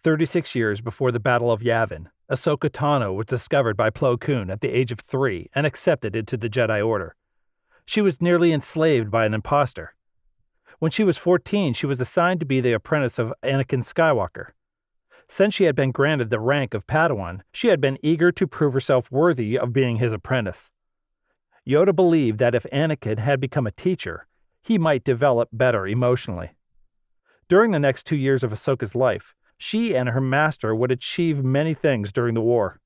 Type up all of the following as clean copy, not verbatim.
36 years before the Battle of Yavin, Ahsoka Tano was discovered by Plo Koon at the age of 3 and accepted into the Jedi Order. She was nearly enslaved by an imposter. When she was 14, she was assigned to be the apprentice of Anakin Skywalker. Since she had been granted the rank of Padawan, she had been eager to prove herself worthy of being his apprentice. Yoda believed that if Anakin had become a teacher, he might develop better emotionally. During the next 2 years of Ahsoka's life, she and her master would achieve many things during the war.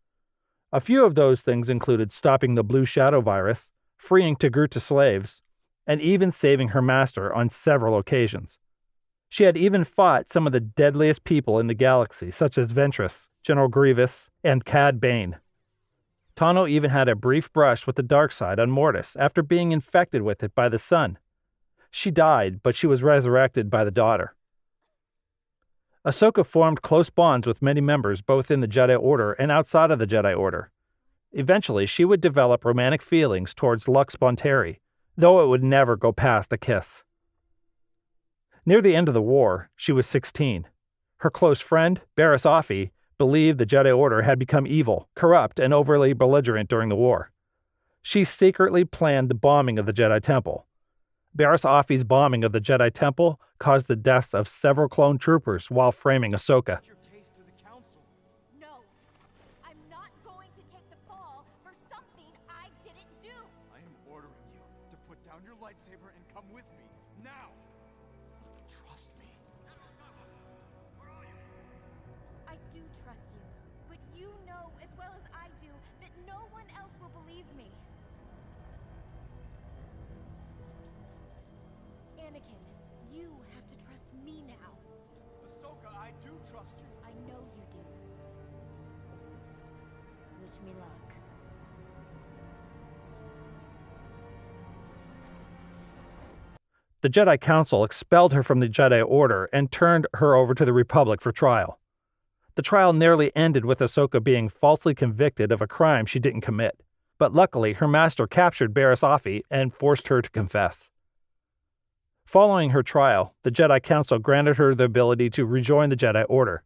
A few of those things included stopping the Blue Shadow virus, freeing Togruta slaves, and even saving her master on several occasions. She had even fought some of the deadliest people in the galaxy, such as Ventress, General Grievous, and Cad Bane. Tano even had a brief brush with the dark side on Mortis after being infected with it by the sun. She died, but she was resurrected by the daughter. Ahsoka formed close bonds with many members both in the Jedi Order and outside of the Jedi Order. Eventually, she would develop romantic feelings towards Lux Bonteri, though it would never go past a kiss. Near the end of the war, she was 16. Her close friend, Barriss Offee, believed the Jedi Order had become evil, corrupt, and overly belligerent during the war. She secretly planned the bombing of the Jedi Temple. Barriss Offee's bombing of the Jedi Temple caused the deaths of several clone troopers while framing Ahsoka. No, I'm not going to take the fall for something I didn't do. I am ordering you to put down your lightsaber and come with me, now! Trust me. Where are you? I do trust you, but you know as well as I do that no one else will believe me. Anakin, you have to trust me now. Ahsoka, I do trust you. I know you do. Wish me luck. The Jedi Council expelled her from the Jedi Order and turned her over to the Republic for trial. The trial nearly ended with Ahsoka being falsely convicted of a crime she didn't commit, but luckily her master captured Barriss Offee and forced her to confess. Following her trial, the Jedi Council granted her the ability to rejoin the Jedi Order.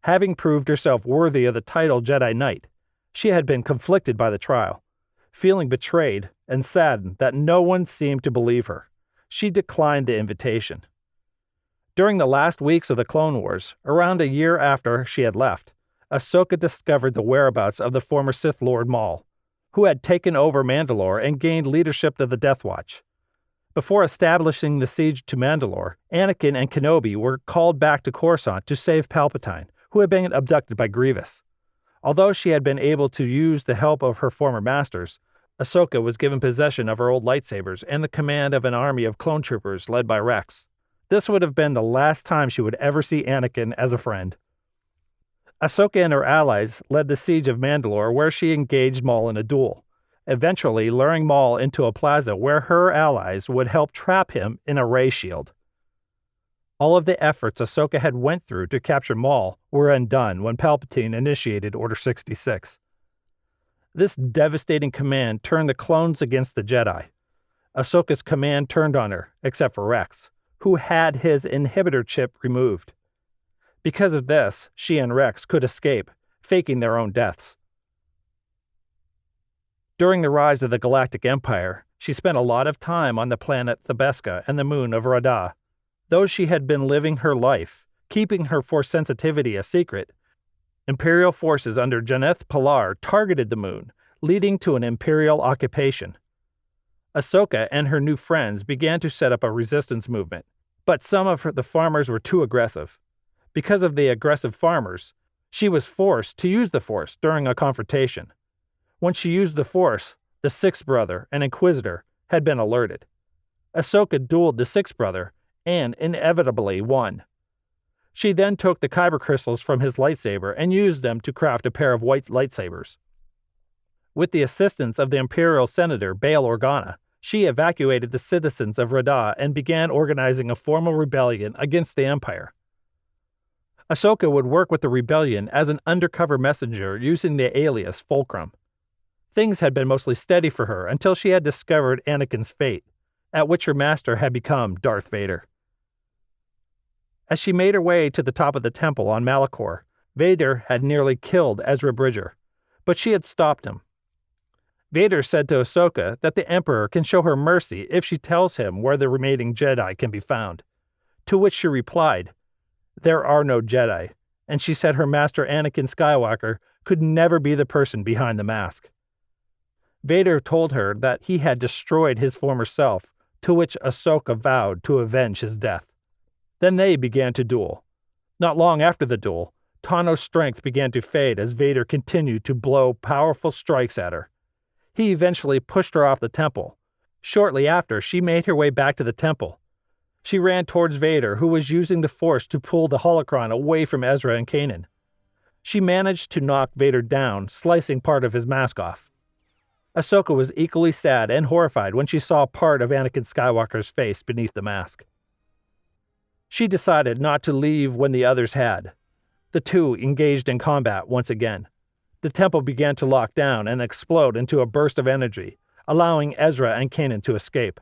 Having proved herself worthy of the title Jedi Knight, she had been conflicted by the trial. Feeling betrayed and saddened that no one seemed to believe her, she declined the invitation. During the last weeks of the Clone Wars, around a year after she had left, Ahsoka discovered the whereabouts of the former Sith Lord Maul, who had taken over Mandalore and gained leadership of the Death Watch. Before establishing the siege to Mandalore, Anakin and Kenobi were called back to Coruscant to save Palpatine, who had been abducted by Grievous. Although she had been able to use the help of her former masters, Ahsoka was given possession of her old lightsabers and the command of an army of clone troopers led by Rex. This would have been the last time she would ever see Anakin as a friend. Ahsoka and her allies led the siege of Mandalore, where she engaged Maul in a duel, eventually luring Maul into a plaza where her allies would help trap him in a ray shield. All of the efforts Ahsoka had went through to capture Maul were undone when Palpatine initiated Order 66. This devastating command turned the clones against the Jedi. Ahsoka's command turned on her, except for Rex, who had his inhibitor chip removed. Because of this, she and Rex could escape, faking their own deaths. During the rise of the Galactic Empire, she spent a lot of time on the planet Thebeska and the moon of Radah. Though she had been living her life, keeping her Force sensitivity a secret, Imperial forces under Janeth Pilar targeted the moon, leading to an Imperial occupation. Ahsoka and her new friends began to set up a resistance movement, but some of the farmers were too aggressive. Because of the aggressive farmers, she was forced to use the Force during a confrontation. When she used the Force, the Sixth Brother, an Inquisitor, had been alerted. Ahsoka dueled the Sixth Brother and inevitably won. She then took the kyber crystals from his lightsaber and used them to craft a pair of white lightsabers. With the assistance of the Imperial Senator Bail Organa, she evacuated the citizens of Radah and began organizing a formal rebellion against the Empire. Ahsoka would work with the rebellion as an undercover messenger using the alias Fulcrum. Things had been mostly steady for her until she had discovered Anakin's fate, at which her master had become Darth Vader. As she made her way to the top of the temple on Malachor, Vader had nearly killed Ezra Bridger, but she had stopped him. Vader said to Ahsoka that the Emperor can show her mercy if she tells him where the remaining Jedi can be found, to which she replied, "There are no Jedi," and she said her master Anakin Skywalker could never be the person behind the mask. Vader told her that he had destroyed his former self, to which Ahsoka vowed to avenge his death. Then they began to duel. Not long after the duel, Tano's strength began to fade as Vader continued to blow powerful strikes at her. He eventually pushed her off the temple. Shortly after, she made her way back to the temple. She ran towards Vader, who was using the Force to pull the holocron away from Ezra and Canon. She managed to knock Vader down, slicing part of his mask off. Ahsoka was equally sad and horrified when she saw part of Anakin Skywalker's face beneath the mask. She decided not to leave when the others had. The two engaged in combat once again. The temple began to lock down and explode into a burst of energy, allowing Ezra and Kanan to escape.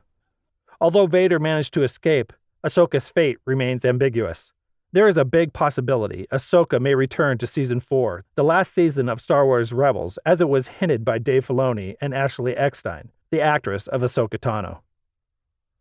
Although Vader managed to escape, Ahsoka's fate remains ambiguous. There is a big possibility Ahsoka may return to Season 4, the last season of Star Wars Rebels, as it was hinted by Dave Filoni and Ashley Eckstein, the actress of Ahsoka Tano.